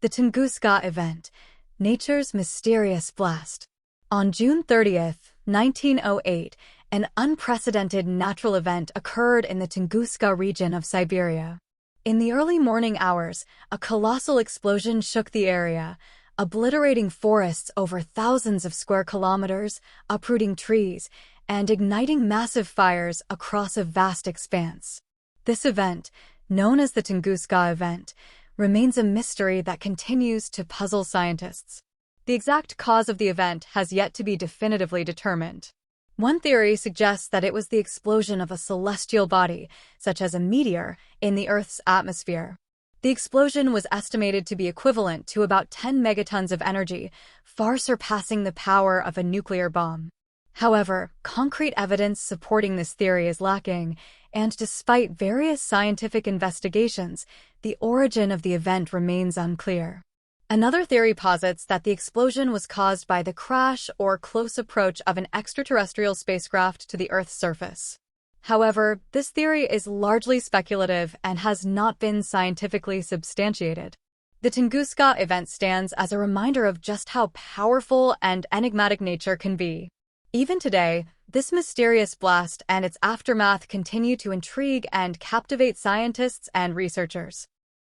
The Tunguska event, nature's mysterious blast. On June 30th, 1908, an unprecedented natural event occurred in the Tunguska region of Siberia. In the early morning hours, a colossal explosion shook the area, obliterating forests over thousands of square kilometers, uprooting trees, and igniting massive fires across a vast expanse. This event, known as the Tunguska event, remains a mystery that continues to puzzle scientists. The exact cause of the event has yet to be definitively determined. One theory suggests that it was the explosion of a celestial body, such as a meteor, in the Earth's atmosphere. The explosion was estimated to be equivalent to about 10 megatons of energy, far surpassing the power of a nuclear bomb. However, concrete evidence supporting this theory is lacking, and despite various scientific investigations, the origin of the event remains unclear. Another theory posits that the explosion was caused by the crash or close approach of an extraterrestrial spacecraft to the Earth's surface. However, this theory is largely speculative and has not been scientifically substantiated. The Tunguska event stands as a reminder of just how powerful and enigmatic nature can be. Even today, this mysterious blast and its aftermath continue to intrigue and captivate scientists and researchers.